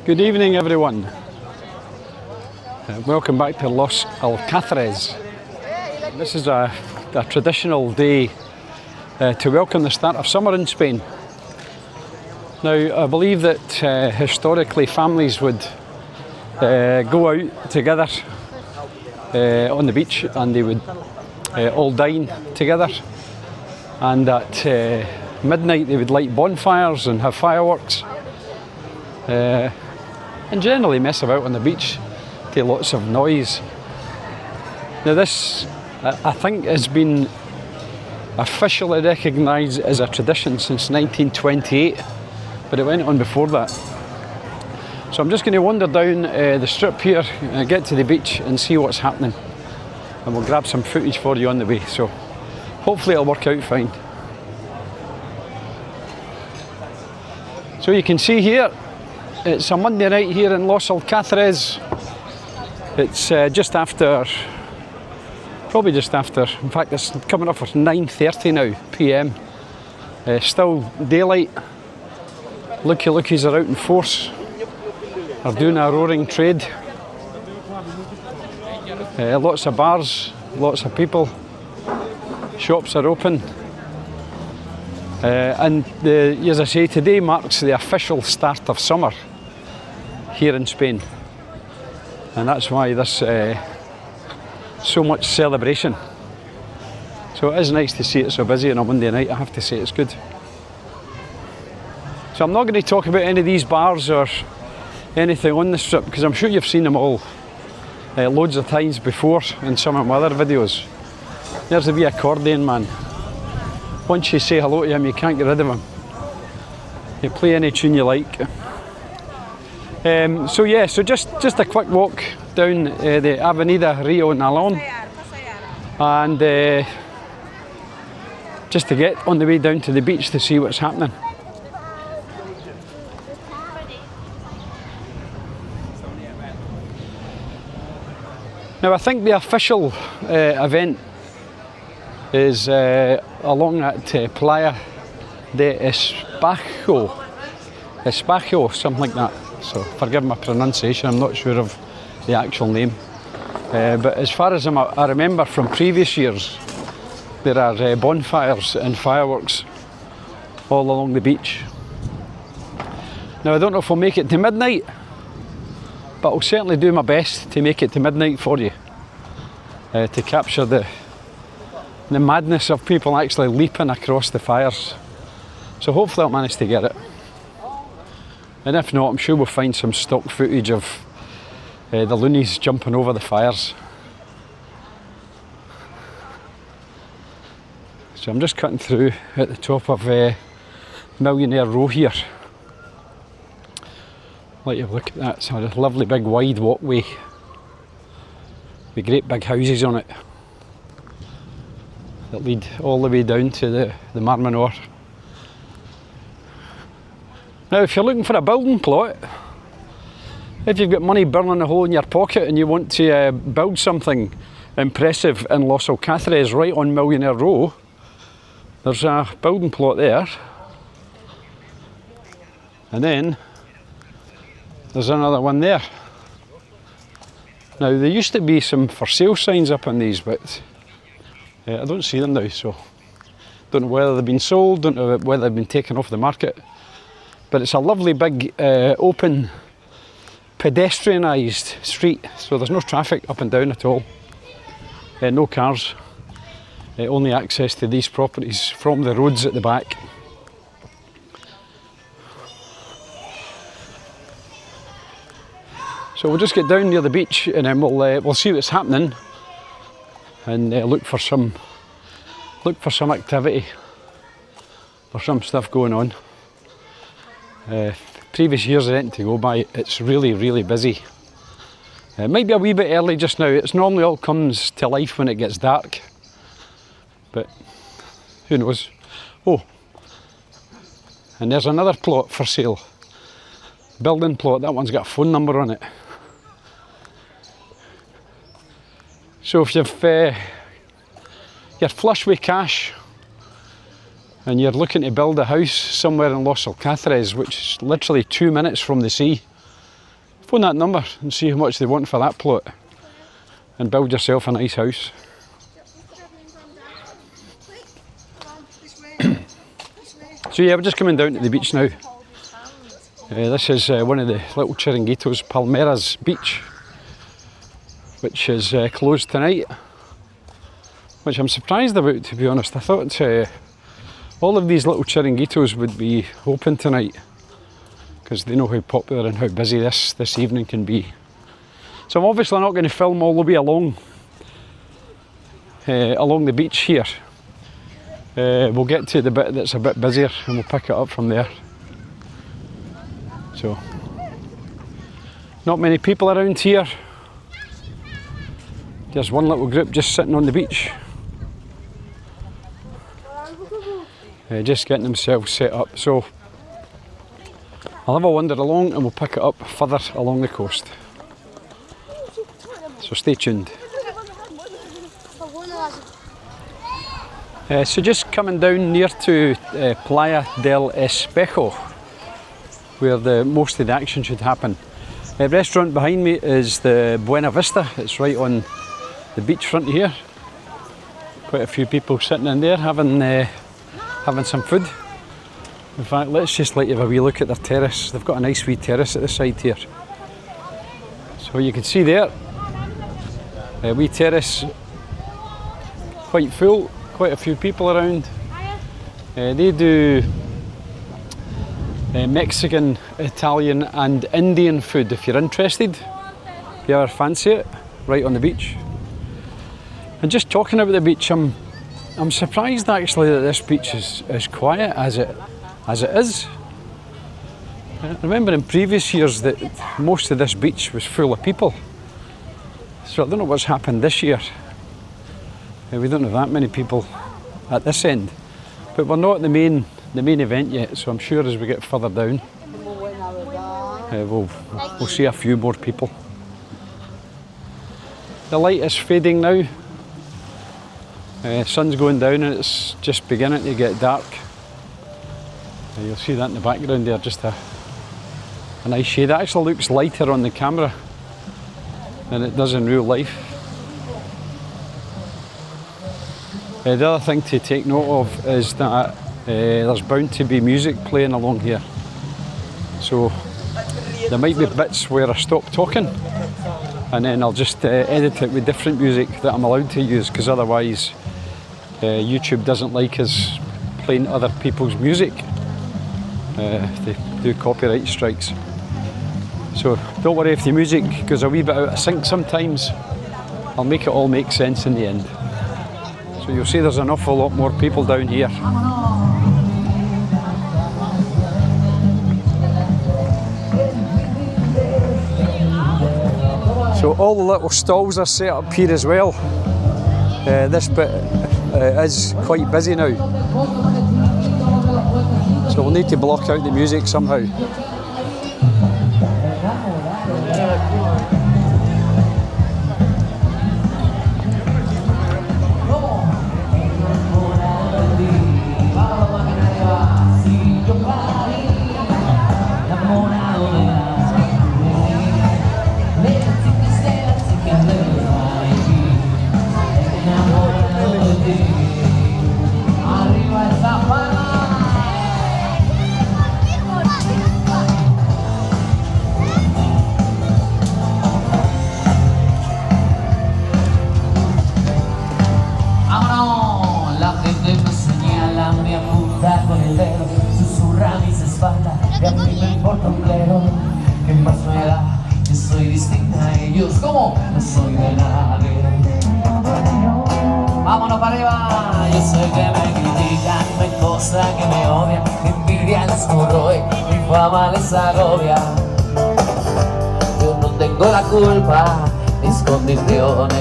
Good evening, everyone. Welcome back to Los Alcázares. This is a traditional day to welcome the start of summer in Spain. Now, I believe that historically families would go out together on the beach, and they would all dine together, and at midnight they would light bonfires and have fireworks. And generally mess about on the beach to lots of noise. Now this, I think, has been officially recognised as a tradition since 1928, but it went on before that. So I'm just going to wander down the strip here, get to the beach and see what's happening, and we'll grab some footage for you on the way, so hopefully it'll work out fine. So you can see here, it's a Monday night here in Los Alcázares. It's probably just after, in fact it's coming up for 9:30 now PM. Still daylight. Lookies are out in force. They're doing a roaring trade. Lots of bars, lots of people. Shops are open. And as I say, today marks the official start of summer here in Spain, and that's why there's so much celebration. So it is nice to see it so busy on a Monday night, I have to say, it's good. So I'm not going to talk about any of these bars or anything on the strip, because I'm sure you've seen them all loads of times before in some of my other videos. There's the wee accordion man. Once you say hello to him, you can't get rid of him. You play any tune you like. So just a quick walk down the Avenida Rio Nalón, and just to get on the way down to the beach to see what's happening. Now I think the official event is along at Playa de Espacio, something like that. So forgive my pronunciation, I'm not sure of the actual name. But as far as I remember from previous years, there are bonfires and fireworks all along the beach. Now I don't know if we'll make it to midnight, but I'll certainly do my best to make it to midnight for you, to capture the madness of people actually leaping across the fires. So hopefully I'll manage to get it. And if not, I'm sure we'll find some stock footage of the loonies jumping over the fires. So I'm just cutting through at the top of Millionaire Row here. Let you look at that. It's a lovely big wide walkway with great big houses on it that lead all the way down to the Mar Menor. Now if you're looking for a building plot, if you've got money burning a hole in your pocket and you want to build something impressive in Los Alcázares right on Millionaire Row, there's a building plot there, and then there's another one there. Now there used to be some for sale signs up on these, but I don't see them now, so don't know whether they've been sold, don't know whether they've been taken off the market. But it's a lovely big open pedestrianised street, so there's no traffic up and down at all. No cars, only access to these properties from the roads at the back. So we'll just get down near the beach and then we'll see what's happening, and look for some activity or some stuff going on. Previous years I didn't to go by, it's really busy. It might be a wee bit early just now. It's normally all comes to life when it gets dark, but who knows. Oh, and there's another plot for sale, building plot. That one's got a phone number on it. So if you're flush with cash and you're looking to build a house somewhere in Los Alcázares, which is literally 2 minutes from the sea, phone that number and see how much they want for that plot and build yourself a nice house. So yeah, we're just coming down to the beach now. This is one of the little chiringuitos, Palmera's Beach, which is closed tonight, which I'm surprised about, to be honest. I thought all of these little chiringuitos would be open tonight because they know how popular and how busy this evening can be. So I'm obviously not going to film all the way along the beach here. We'll get to the bit that's a bit busier and we'll pick it up from there. So, not many people around here. Just one little group just sitting on the beach. Just getting themselves set up. So, I'll have a wander along and we'll pick it up further along the coast. So stay tuned. So just coming down near to Playa del Espejo, where most of the action should happen. The restaurant behind me is the Buena Vista. It's right on the beachfront here. Quite a few people sitting in there having some food. In fact, let's just let you have a wee look at their terrace. They've got a nice wee terrace at the side here. So you can see there, a wee terrace, quite full, quite a few people around. They do Mexican, Italian and Indian food if you're interested, if you ever fancy it, right on the beach. And just talking about the beach, I'm surprised actually that this beach is as quiet as it is. I remember in previous years that most of this beach was full of people. So I don't know what's happened this year. We don't have that many people at this end. But we're not at the main event yet, so I'm sure as we get further down, we'll see a few more people. The light is fading now. Sun's going down and it's just beginning to get dark. You'll see that in the background there, just a nice shade. It actually looks lighter on the camera than it does in real life. The other thing to take note of is that there's bound to be music playing along here. So there might be bits where I stop talking and then I'll just edit it with different music that I'm allowed to use, because otherwise YouTube doesn't like us playing other people's music. They do copyright strikes. So don't worry if the music goes a wee bit out of sync sometimes. I'll make it all make sense in the end. So you'll see there's an awful lot more people down here. So all the little stalls are set up here as well. This bit is quite busy now. So we'll need to block out the music somehow. Vámonos para arriba. Yo soy que me critican, me cosa que me odian, mi envidia les corroe, mi fama les agobia. Yo no tengo la culpa, mis condiciones.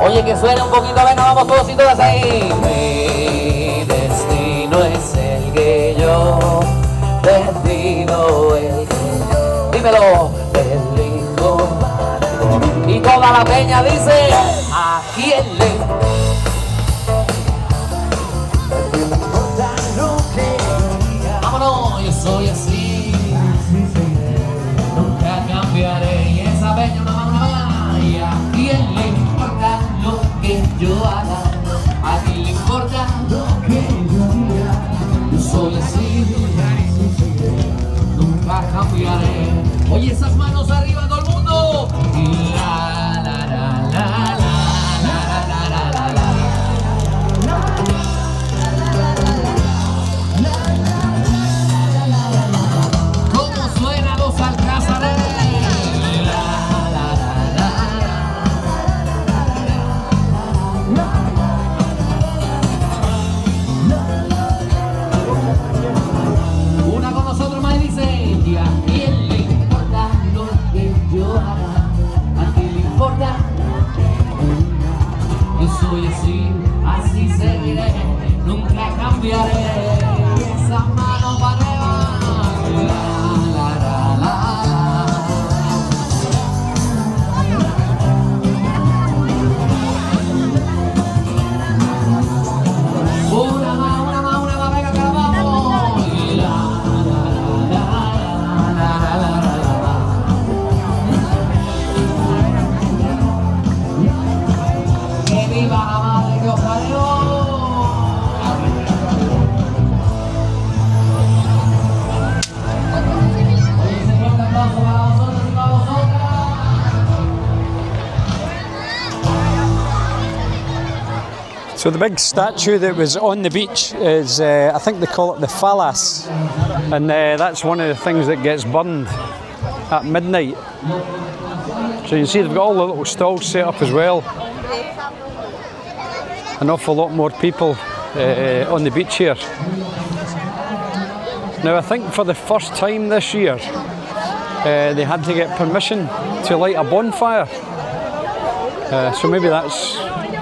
Oye, que suene un poquito, venga, vamos todos y todas ahí. Mi destino es el que yo destino el que... Dímelo, el lindo. Y toda la peña dice, ¿a quién le? Vámonos, yo soy así. No Oye, esas manos arriba todo el mundo. Y la la la la la la la la la la. ¿Cómo suena Los Alcázares? Una con nosotros más dice, ¿y a quién le importa lo que yo haga? ¿A quién le importa? Yo soy así, así seguiré, nunca cambiaré. Esas manos para arriba. La, la, la, la, una más, venga que la vamos. Y la, la, la, la, la, la, la. Que viva la madre que os parió. So the big statue that was on the beach is, I think they call it the phallus, and that's one of the things that gets burned at midnight. So you can see they've got all the little stalls set up as well. An awful lot more people on the beach here. Now I think for the first time this year they had to get permission to light a bonfire. So maybe that's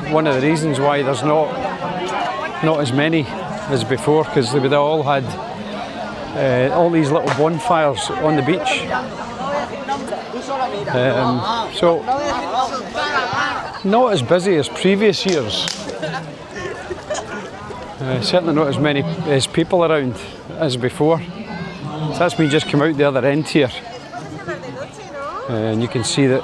one of the reasons why there's not as many as before, because they would have all had all these little bonfires on the beach. So not as busy as previous years. Certainly not as many as people around as before. So that's me just come out the other end here, and you can see that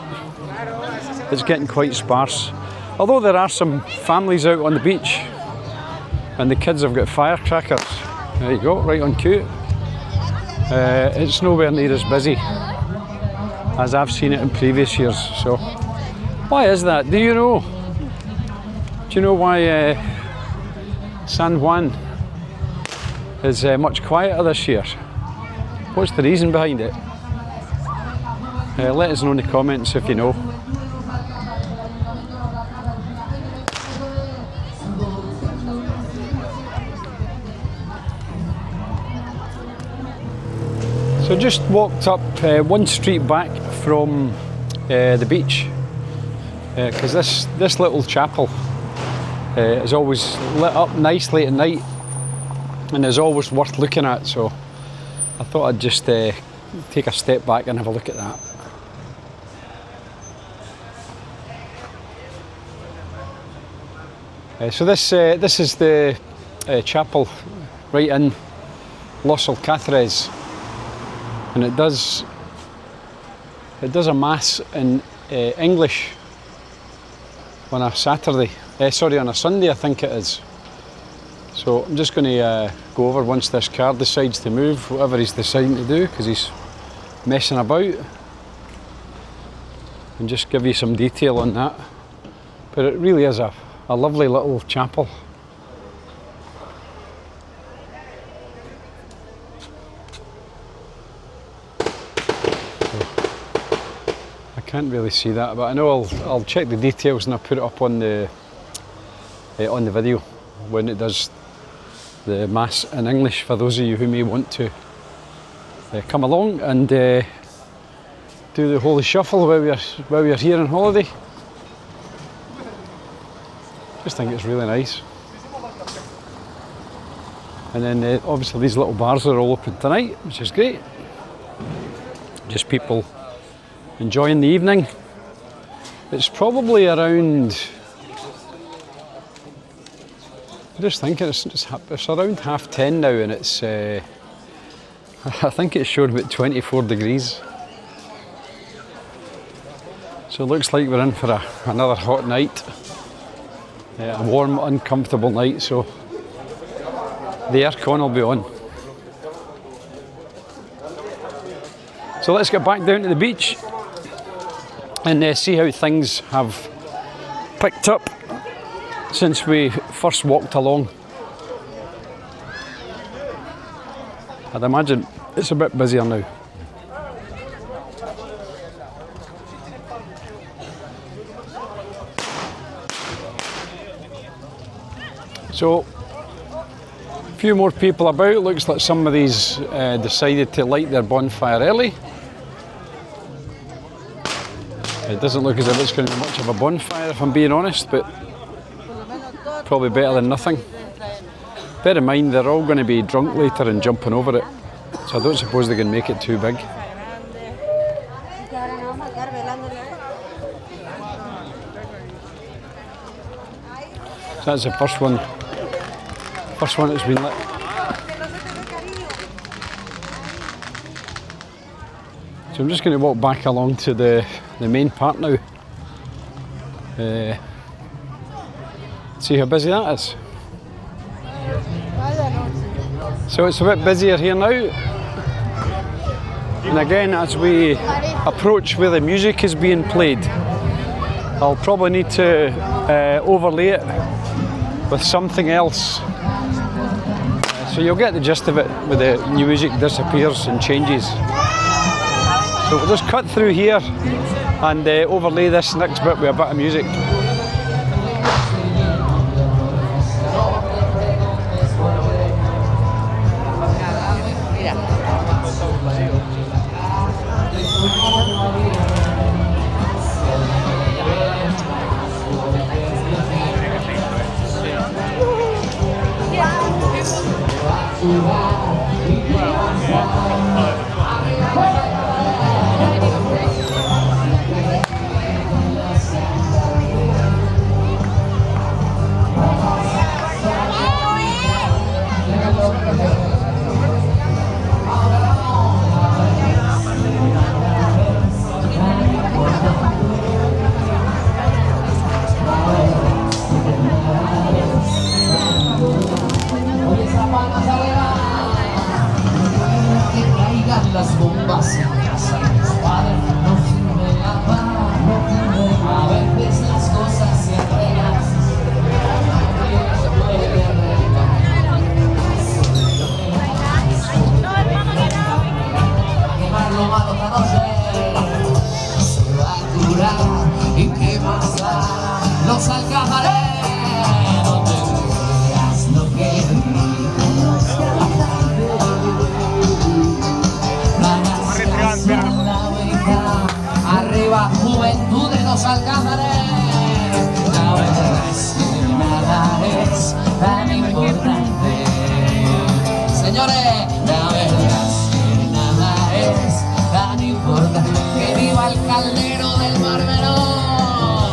it's getting quite sparse. Although there are some families out on the beach, and the kids have got firecrackers. There you go, right on cue. It's nowhere near as busy as I've seen it in previous years. So, why is that? Do you know? Do you know why San Juan is much quieter this year? What's the reason behind it? Let us know in the comments if you know. So just walked up one street back from the beach, because this little chapel is always lit up nicely at night and is always worth looking at, so I thought I'd just take a step back and have a look at that. So this is the chapel right in Los Alcázares, and it does a mass in English on a Saturday. On a Sunday, I think it is. So I'm just going to go over once this car decides to move, whatever he's deciding to do, because he's messing about, and just give you some detail on that. But it really is a lovely little chapel. I can't really see that, but I know I'll check the details and I'll put it up on the video when it does the mass in English, for those of you who may want to come along and do the Holy Shuffle while we're here on holiday. Just think it's really nice. And then obviously these little bars are all open tonight, which is great. Just people enjoying the evening. It's probably around, I'm just thinking it's around 10:30 now, and it's I think it's showing about 24 degrees. So it looks like we're in for another hot night. A warm, uncomfortable night, so the aircon will be on. So let's get back down to the beach and see how things have picked up since we first walked along. I'd imagine it's a bit busier now. So, a few more people about. Looks like some of these decided to light their bonfire early. It doesn't look as if it's going to be much of a bonfire, if I'm being honest, but probably better than nothing. Bear in mind, they're all going to be drunk later and jumping over it, so I don't suppose they can make it too big. So that's the first one that's been lit. So I'm just going to walk back along to the main part now. See how busy that is. So it's a bit busier here now. And again, as we approach where the music is being played, I'll probably need to overlay it with something else. So you'll get the gist of it when the music disappears and changes. So we'll just cut through here and overlay this next bit with a bit of music. Las bombas en casa de los padres no sirve la paz. A veces las cosas se arreglan. Se puede arreglar. A quemar lo malo esta noche. Se va a curar. ¿Y qué pasa? Los Alcázares. No te creas lo que dicen los cantantes. Arriba, juventud de Los Alcázares. La verdad es que nada es tan importante. Señores, la verdad es que nada es tan importante. Que viva el caldero del Mar Menor.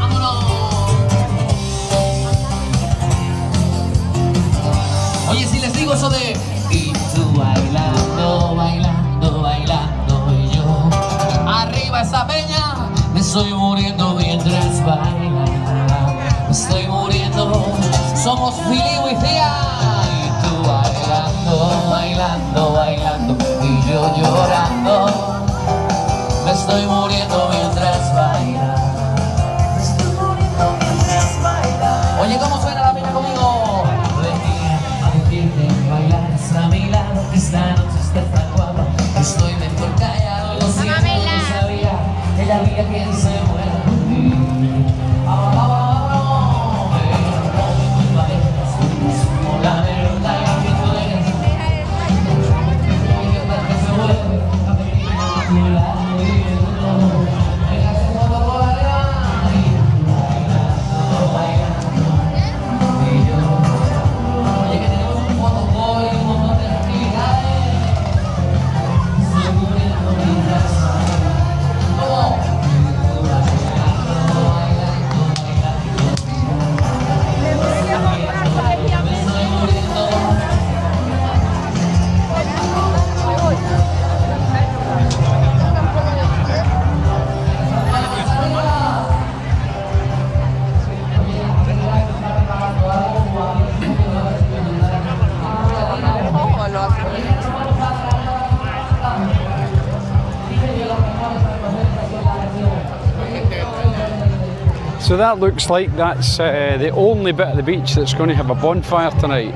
¡Vámonos! Oye, si les digo eso de y tú bailando, bailando, bailando y yo arriba esa peña, me estoy muriendo mientras baila, me estoy muriendo, somos Fili y Fía. Y tú bailando, bailando, bailando y yo llorando, me estoy muriendo mientras baila, me estoy muriendo mientras baila. Oye, ¿cómo suena la peña conmigo? A mi lado, que esta noche está tan guapa. Estoy mejor callado, lo siento, no sabía que ella había quien se muera por ti. Vamos, vamos, vamos. Pero no me parejas, como la verdad. So that looks like that's the only bit of the beach that's going to have a bonfire tonight.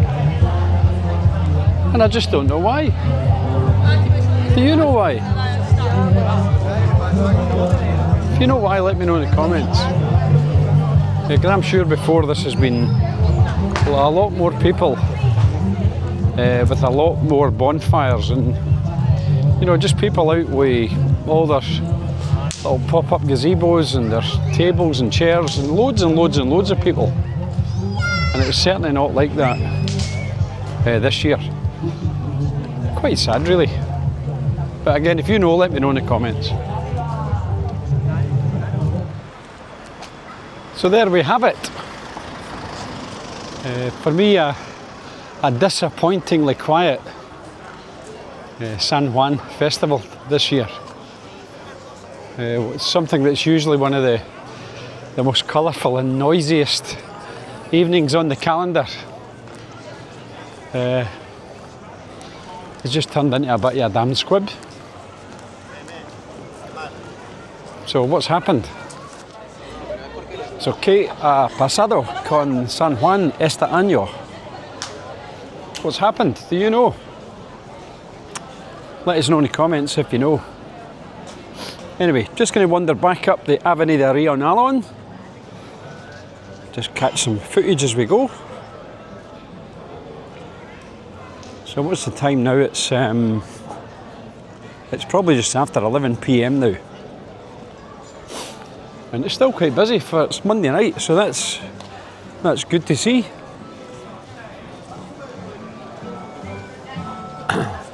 And I just don't know why. Do you know why? If you know why, let me know in the comments. Because I'm sure before this has been a lot more people with a lot more bonfires, and you know, just people out with all their little pop-up gazebos and their tables and chairs and loads and loads and loads of people. And it's certainly not like that this year. Quite sad really. But again, if you know, let me know in the comments. So there we have it. For me, a disappointingly quiet San Juan Festival this year. It's something that's usually one of the most colourful and noisiest evenings on the calendar. It's just turned into a bit of a damn squib. So what's happened? So, ¿qué ha pasado con San Juan este año? What's happened? Do you know? Let us know in the comments if you know. Anyway, just going to wander back up the Avenida Rio Nalon. Just catch some footage as we go. So what's the time now? It's probably just after 11 PM now. And it's still quite busy for it's Monday night, so that's good to see.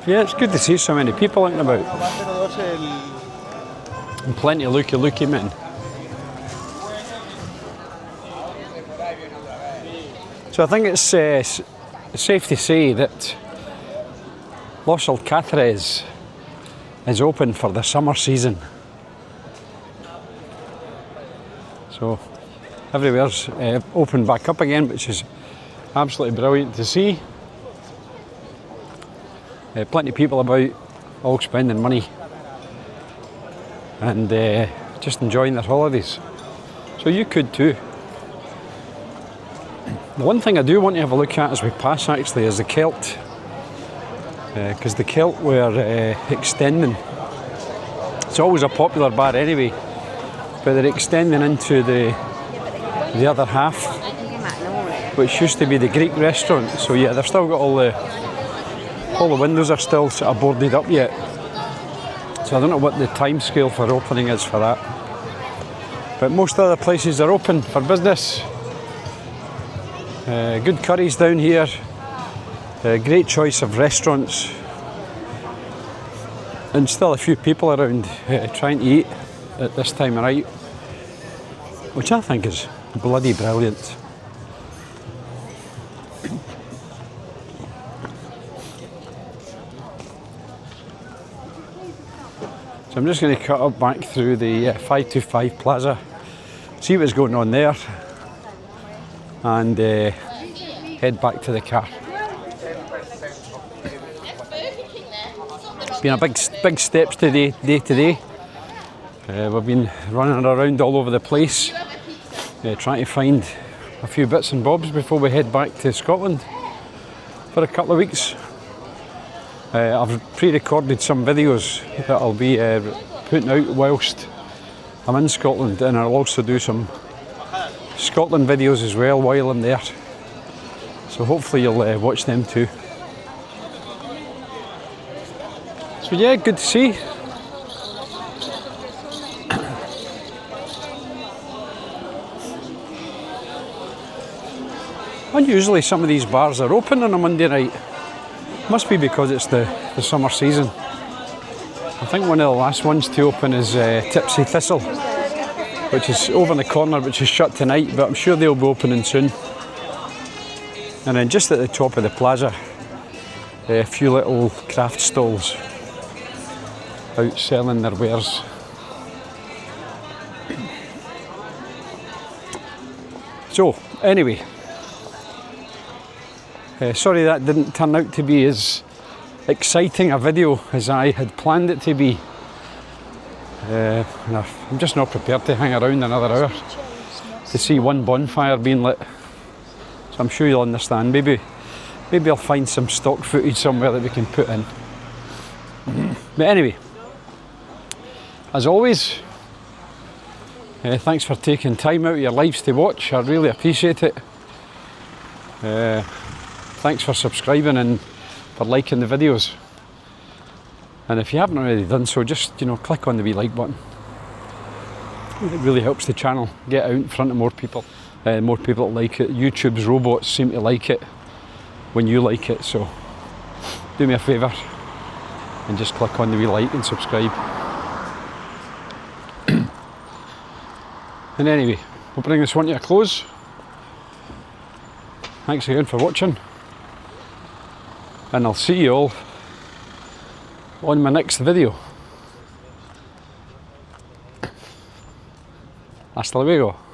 Yeah, it's good to see so many people out and about. And plenty of looky men. So I think it's safe to say that Los Alcázares is open for the summer season. So everywhere's opened back up again, which is absolutely brilliant to see. Plenty of people about, all spending money and just enjoying their holidays. So you could too. The one thing I do want to have a look at as we pass actually is the Celt. Because the Celt were extending. It's always a popular bar anyway, but they're extending into the other half, which used to be the Greek restaurant. So yeah, they've still got all the windows are still sort of boarded up yet. So I don't know what the time scale for opening is for that. But most other places are open for business. Good curries down here. Great choice of restaurants. And still a few people around trying to eat at this time of night, which I think is bloody brilliant. So I'm just going to cut up back through the 525 Plaza, see what's going on there, and head back to the car. It's been a big steps today. We've been running around all over the place, trying to find a few bits and bobs before we head back to Scotland for a couple of weeks. I've pre-recorded some videos that I'll be putting out whilst I'm in Scotland, and I'll also do some Scotland videos as well while I'm there. So hopefully you'll watch them too. So yeah, good to see. Unusually some of these bars are open on a Monday night. Must be because it's the summer season. I think one of the last ones to open is Tipsy Thistle, which is over in the corner, which is shut tonight, but I'm sure they'll be opening soon. And then just at the top of the plaza, a few little craft stalls out selling their wares. So anyway, sorry that didn't turn out to be as exciting a video as I had planned it to be. I'm just not prepared to hang around another hour. to see one bonfire being lit. So I'm sure you'll understand. Maybe I'll find some stock footage somewhere that we can put in. But anyway, as always, thanks for taking time out of your lives to watch. I really appreciate it. Thanks for subscribing and for liking the videos. And if you haven't already done so, just click on the wee like button. It really helps the channel get out in front of more people. More people that like it. YouTube's robots seem to like it when you like it, so do me a favour and just click on the wee like and subscribe. And anyway, we'll bring this one to a close. Thanks again for watching, and I'll see you all on my next video. Hasta luego.